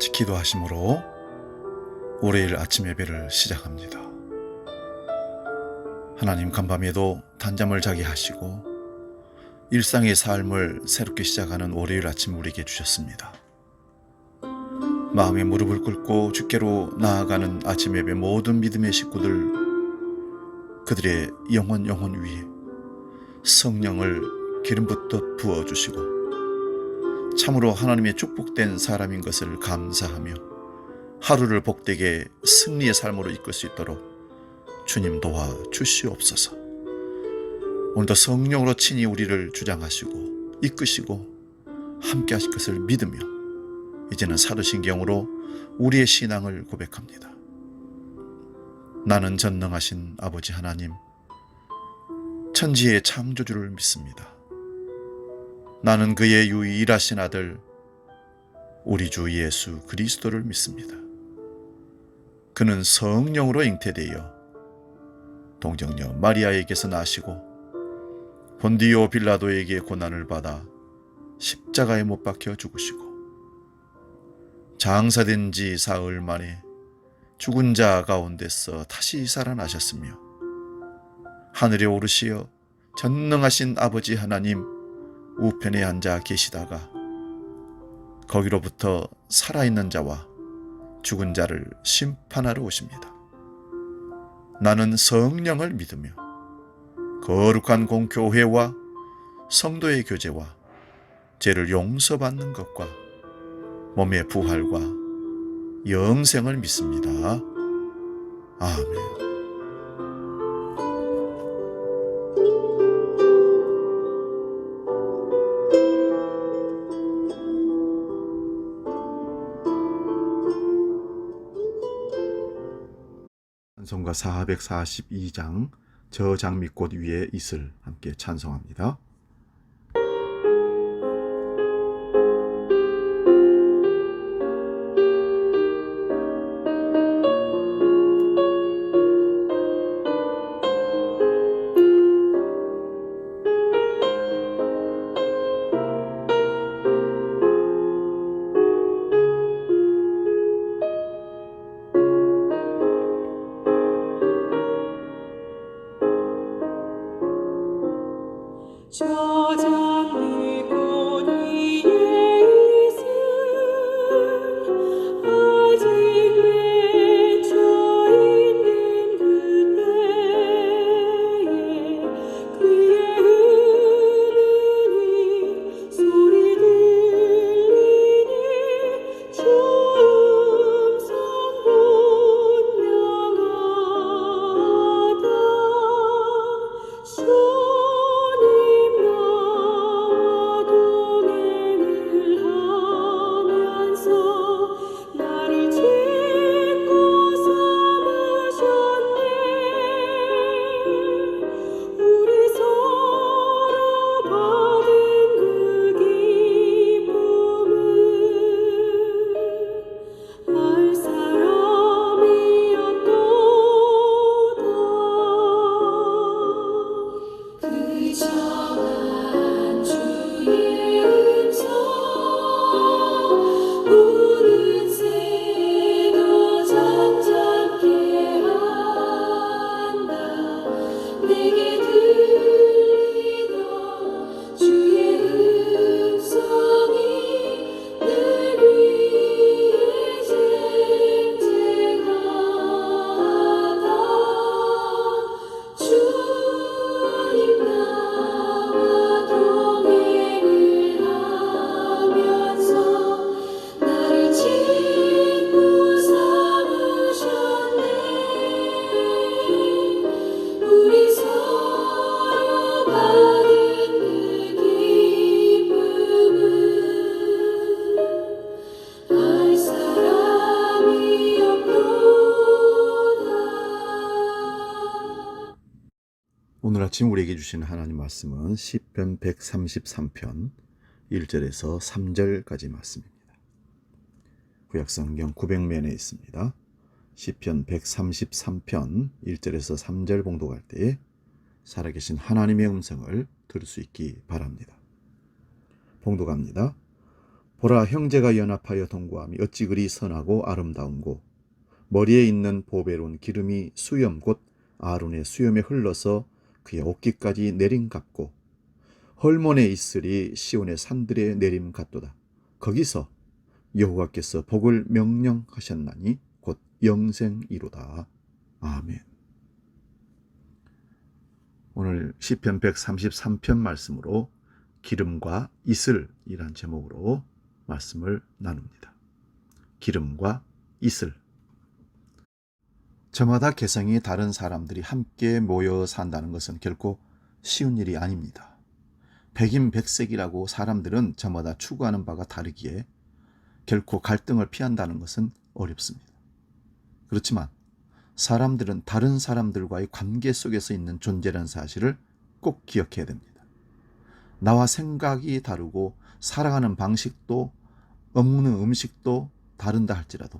같이 기도하심으로 월요일 아침 예배를 시작합니다. 하나님, 간밤에도 단잠을 자게 하시고 일상의 삶을 새롭게 시작하는 월요일 아침 우리에게 주셨습니다. 마음의 무릎을 꿇고 주께로 나아가는 아침 예배 모든 믿음의 식구들, 그들의 영혼 위에 성령을 기름 붓듯 부어주시고 참으로 하나님의 축복된 사람인 것을 감사하며 하루를 복되게 승리의 삶으로 이끌 수 있도록 주님 도와주시옵소서. 오늘도 성령으로 친히 우리를 주장하시고 이끄시고 함께 하실 것을 믿으며 이제는 사도신경으로 우리의 신앙을 고백합니다. 나는 전능하신 아버지 하나님, 천지의 창조주를 믿습니다. 나는 그의 유일하신 아들 우리 주 예수 그리스도를 믿습니다. 그는 성령으로 잉태되어 동정녀 마리아에게서 나시고 본디오 빌라도에게 고난을 받아 십자가에 못 박혀 죽으시고 장사된 지 사흘 만에 죽은 자 가운데서 다시 살아나셨으며 하늘에 오르시어 전능하신 아버지 하나님 우편에 앉아 계시다가 거기로부터 살아있는 자와 죽은 자를 심판하러 오십니다. 나는 성령을 믿으며 거룩한 공교회와 성도의 교제와 죄를 용서받는 것과 몸의 부활과 영생을 믿습니다. 아멘. 찬송가 442장 저 장미꽃 위에 이슬 함께 찬송합니다. 저 장미꽃 위에 이슬 아직 맺혀 있는 그때에 그의 흐르는 소리 들리니 충성 분명하다. 오늘 아침 우리에게 주신 하나님 말씀은 시편 133편 1절에서 3절까지 말씀입니다. 구약성경 900면에 있습니다. 시편 133편 1절에서 3절 봉독할 때에 살아계신 하나님의 음성을 들을 수 있기 바랍니다. 봉독합니다. 보라, 형제가 연합하여 동거함이 어찌 그리 선하고 아름다운고, 머리에 있는 보배로운 기름이 수염 곧 아론의 수염에 흘러서 그의 옷깃까지 내림 같고, 헐몬에 있으리 시온의 산들에 내림 같도다. 거기서 여호와께서 복을 명령하셨나니 곧 영생이로다. 아멘. 오늘 시편 133편 말씀으로 기름과 이슬이란 제목으로 말씀을 나눕니다. 기름과 이슬. 저마다 개성이 다른 사람들이 함께 모여 산다는 것은 결코 쉬운 일이 아닙니다. 백인백색이라고 사람들은 저마다 추구하는 바가 다르기에 결코 갈등을 피한다는 것은 어렵습니다. 그렇지만 사람들은 다른 사람들과의 관계 속에서 있는 존재라는 사실을 꼭 기억해야 됩니다. 나와 생각이 다르고 살아가는 방식도 먹는 음식도 다른다 할지라도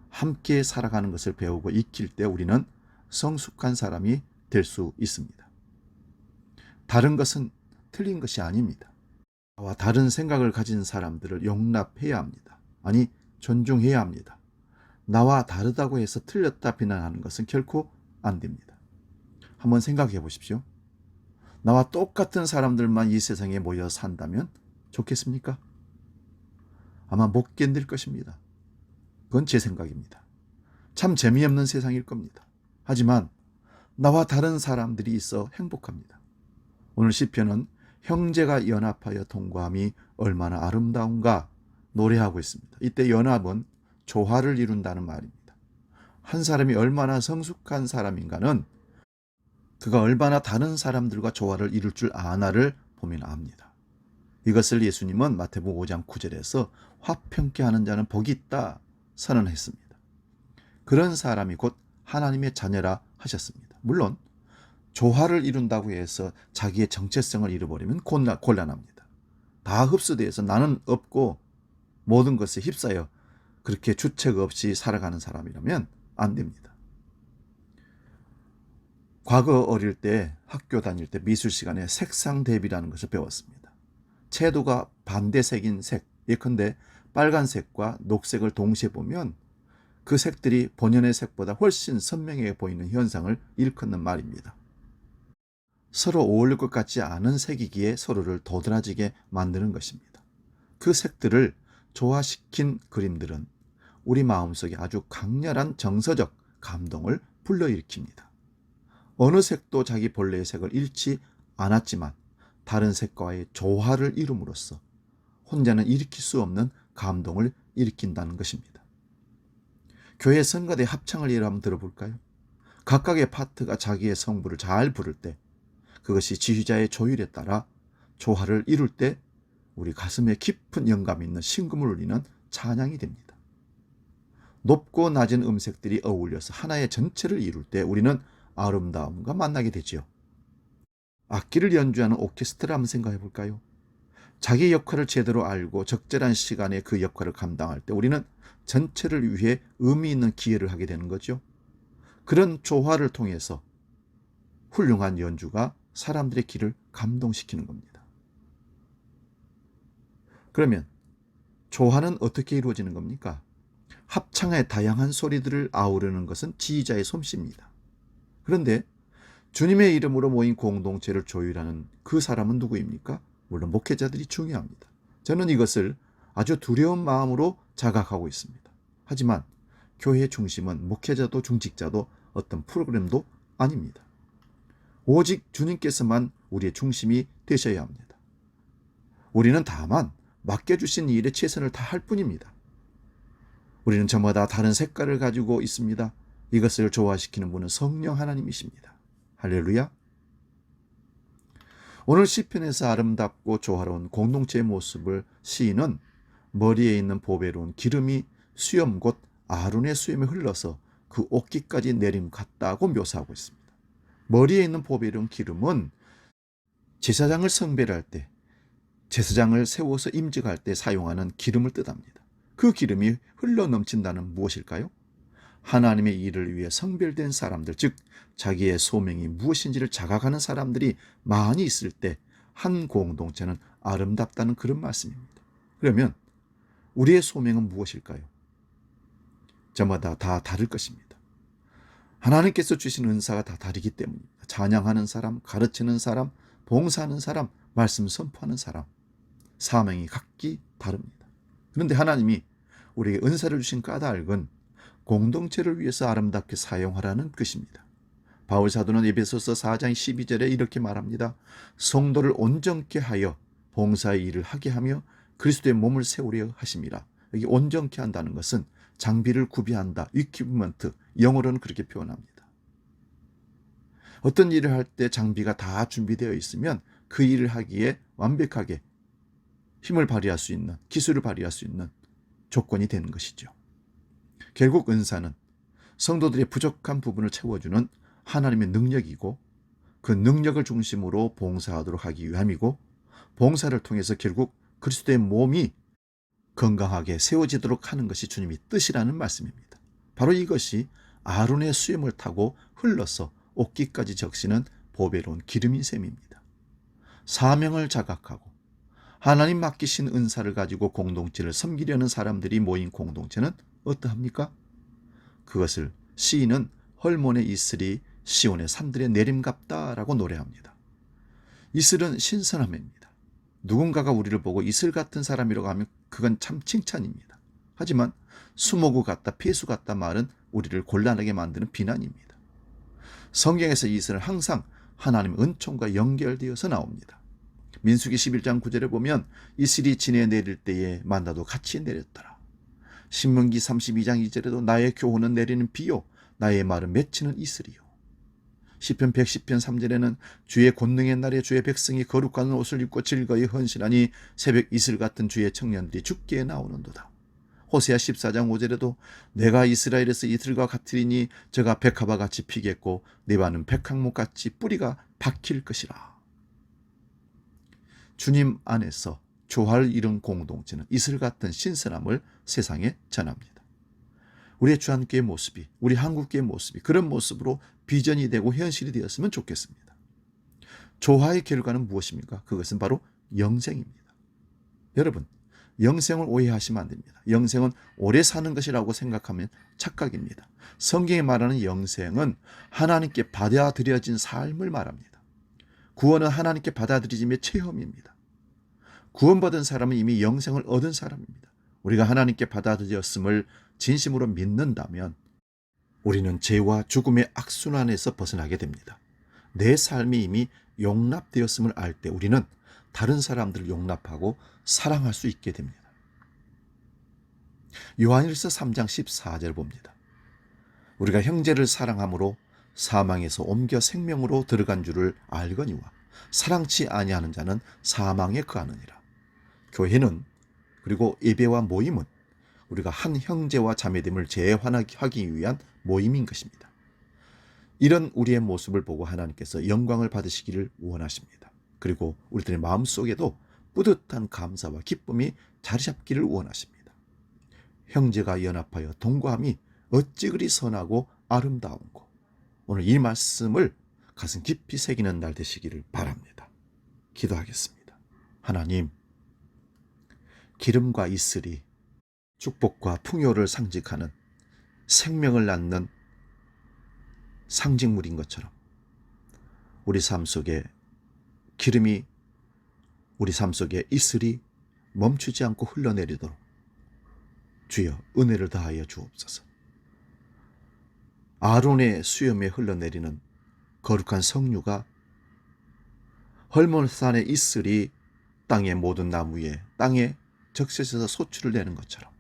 함께 살아가는 것을 배우고 익힐 때 우리는 성숙한 사람이 될 수 있습니다. 다른 것은 틀린 것이 아닙니다. 나와 다른 생각을 가진 사람들을 용납해야 합니다. 아니, 존중해야 합니다. 나와 다르다고 해서 틀렸다 비난하는 것은 결코 안 됩니다. 한번 생각해 보십시오. 나와 똑같은 사람들만 이 세상에 모여 산다면 좋겠습니까? 아마 못 견딜 것입니다. 그건 제 생각입니다. 참 재미없는 세상일 겁니다. 하지만 나와 다른 사람들이 있어 행복합니다. 오늘 시편은 형제가 연합하여 동거함이 얼마나 아름다운가 노래하고 있습니다. 이때 연합은 조화를 이룬다는 말입니다. 한 사람이 얼마나 성숙한 사람인가는 그가 얼마나 다른 사람들과 조화를 이룰 줄 아나를 보면 압니다. 이것을 예수님은 마태복음 5장 9절에서 화평케 하는 자는 복이 있다 선언했습니다. 그런 사람이 곧 하나님의 자녀라 하셨습니다. 물론 조화를 이룬다고 해서 자기의 정체성을 잃어버리면 곤란합니다. 다 흡수되어서 나는 없고 모든 것에 휩싸여 그렇게 주책 없이 살아가는 사람이라면 안 됩니다. 과거 어릴 때 학교 다닐 때 미술 시간에 색상 대비라는 것을 배웠습니다. 채도가 반대색인 색, 예컨대 빨간색과 녹색을 동시에 보면 그 색들이 본연의 색보다 훨씬 선명해 보이는 현상을 일컫는 말입니다. 서로 어울릴 것 같지 않은 색이기에 서로를 도드라지게 만드는 것입니다. 그 색들을 조화시킨 그림들은 우리 마음속에 아주 강렬한 정서적 감동을 불러일으킵니다. 어느 색도 자기 본래의 색을 잃지 않았지만 다른 색과의 조화를 이룸으로써 혼자는 일으킬 수 없는 감동을 일으킨다는 것입니다. 교회 성가대 합창을 예로 한번 들어볼까요? 각각의 파트가 자기의 성부를 잘 부를 때 그것이 지휘자의 조율에 따라 조화를 이룰 때 우리 가슴에 깊은 영감 있는 신금을 울리는 찬양이 됩니다. 높고 낮은 음색들이 어울려서 하나의 전체를 이룰 때 우리는 아름다움과 만나게 되지요. 악기를 연주하는 오케스트라 한번 생각해 볼까요? 자기 역할을 제대로 알고 적절한 시간에 그 역할을 감당할 때 우리는 전체를 위해 의미 있는 기여를 하게 되는 거죠. 그런 조화를 통해서 훌륭한 연주가 사람들의 귀를 감동시키는 겁니다. 그러면 조화는 어떻게 이루어지는 겁니까? 합창의 다양한 소리들을 아우르는 것은 지휘자의 솜씨입니다. 그런데 주님의 이름으로 모인 공동체를 조율하는 그 사람은 누구입니까? 물론 목회자들이 중요합니다. 저는 이것을 아주 두려운 마음으로 자각하고 있습니다. 하지만 교회의 중심은 목회자도 중직자도 어떤 프로그램도 아닙니다. 오직 주님께서만 우리의 중심이 되셔야 합니다. 우리는 다만 맡겨주신 일에 최선을 다할 뿐입니다. 우리는 저마다 다른 색깔을 가지고 있습니다. 이것을 조화시키는 분은 성령 하나님이십니다. 할렐루야. 오늘 시편에서 아름답고 조화로운 공동체의 모습을 시인은 머리에 있는 보배로운 기름이 수염 곧 아론의 수염에 흘러서 그 옷깃까지 내림 같다고 묘사하고 있습니다. 머리에 있는 보배로운 기름은 제사장을 성별할 때, 제사장을 세워서 임직할 때 사용하는 기름을 뜻합니다. 그 기름이 흘러 넘친다는 무엇일까요? 하나님의 일을 위해 성별된 사람들, 즉 자기의 소명이 무엇인지를 자각하는 사람들이 많이 있을 때 한 공동체는 아름답다는 그런 말씀입니다. 그러면 우리의 소명은 무엇일까요? 저마다 다 다를 것입니다. 하나님께서 주신 은사가 다 다르기 때문입니다. 찬양하는 사람, 가르치는 사람, 봉사하는 사람, 말씀 선포하는 사람, 사명이 각기 다릅니다. 그런데 하나님이 우리에게 은사를 주신 까닭은 공동체를 위해서 아름답게 사용하라는 뜻입니다. 바울 사도는 에베소서 4장 12절에 이렇게 말합니다. 성도를 온전케 하여 봉사의 일을 하게 하며 그리스도의 몸을 세우려 하심이라. 여기 온전케 한다는 것은 장비를 구비한다, equipment, 영어로는 그렇게 표현합니다. 어떤 일을 할 때 장비가 다 준비되어 있으면 그 일을 하기에 완벽하게 힘을 발휘할 수 있는, 기술을 발휘할 수 있는 조건이 되는 것이죠. 결국 은사는 성도들의 부족한 부분을 채워주는 하나님의 능력이고 그 능력을 중심으로 봉사하도록 하기 위함이고 봉사를 통해서 결국 그리스도의 몸이 건강하게 세워지도록 하는 것이 주님의 뜻이라는 말씀입니다. 바로 이것이 아론의 수염을 타고 흘러서 옷깃까지 적시는 보배로운 기름인 셈입니다. 사명을 자각하고 하나님 맡기신 은사를 가지고 공동체를 섬기려는 사람들이 모인 공동체는 어떠합니까? 그것을 시인은 헐몬의 이슬이 시온의 산들에 내림갑다라고 노래합니다. 이슬은 신선함입니다. 누군가가 우리를 보고 이슬 같은 사람이라고 하면 그건 참 칭찬입니다. 하지만 수모구 같다, 폐수 같다 말은 우리를 곤란하게 만드는 비난입니다. 성경에서 이슬은 항상 하나님의 은총과 연결되어서 나옵니다. 민수기 11장 9절에 보면 이슬이 진에 내릴 때에 만나도 같이 내렸더라. 신명기 32장 2절에도 나의 교훈은 내리는 비요 나의 말은 맺히는 이슬이요. 시편 110편 3절에는 주의 권능의 날에 주의 백성이 거룩한 옷을 입고 즐거이 헌신하니 새벽 이슬 같은 주의 청년들이 죽게 나오는도다. 호세아 14장 5절에도 내가 이스라엘에서 이슬과 같으리니 저가 백합화 같이 피겠고 내 반은 백항목 같이 뿌리가 박힐 것이라. 주님 안에서 조화를 이룬 공동체는 이슬 같은 신선함을 세상에 전합니다. 우리의 주한교회의 모습이, 우리 한국교회의 모습이 그런 모습으로 비전이 되고 현실이 되었으면 좋겠습니다. 조화의 결과는 무엇입니까? 그것은 바로 영생입니다. 여러분, 영생을 오해하시면 안 됩니다. 영생은 오래 사는 것이라고 생각하면 착각입니다. 성경이 말하는 영생은 하나님께 받아들여진 삶을 말합니다. 구원은 하나님께 받아들여짐의 체험입니다. 구원받은 사람은 이미 영생을 얻은 사람입니다. 우리가 하나님께 받아들였음을 진심으로 믿는다면 우리는 죄와 죽음의 악순환에서 벗어나게 됩니다. 내 삶이 이미 용납되었음을 알 때 우리는 다른 사람들을 용납하고 사랑할 수 있게 됩니다. 요한일서 3장 14절 봅니다. 우리가 형제를 사랑함으로 사망에서 옮겨 생명으로 들어간 줄을 알거니와 사랑치 아니하는 자는 사망에 거하느니라. 교회는 그리고 예배와 모임은 우리가 한 형제와 자매됨을 재환하기 위한 모임인 것입니다. 이런 우리의 모습을 보고 하나님께서 영광을 받으시기를 원하십니다. 그리고 우리들의 마음속에도 뿌듯한 감사와 기쁨이 자리 잡기를 원하십니다. 형제가 연합하여 동거함이 어찌 그리 선하고 아름다운고. 오늘 이 말씀을 가슴 깊이 새기는 날 되시기를 바랍니다. 기도하겠습니다. 하나님, 기름과 이슬이 축복과 풍요를 상징하는 생명을 낳는 상징물인 것처럼 우리 삶 속에 기름이, 우리 삶 속에 이슬이 멈추지 않고 흘러내리도록 주여 은혜를 다하여 주옵소서. 아론의 수염에 흘러내리는 거룩한 성류가 헐몬산의 이슬이 땅의 모든 나무에, 땅에 적셔져서 소출을 내는 것처럼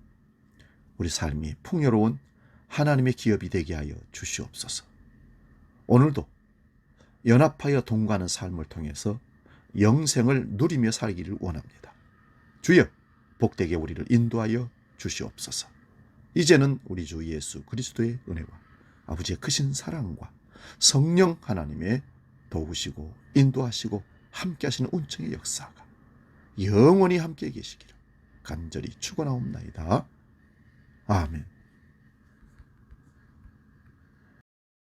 우리 삶이 풍요로운 하나님의 기업이 되게 하여 주시옵소서. 오늘도 연합하여 동거하는 삶을 통해서 영생을 누리며 살기를 원합니다. 주여, 복되게 우리를 인도하여 주시옵소서. 이제는 우리 주 예수 그리스도의 은혜와 아버지의 크신 사랑과 성령 하나님의 도우시고 인도하시고 함께 하시는 운명의 역사가 영원히 함께 계시기를 간절히 축원하옵나이다. 아멘.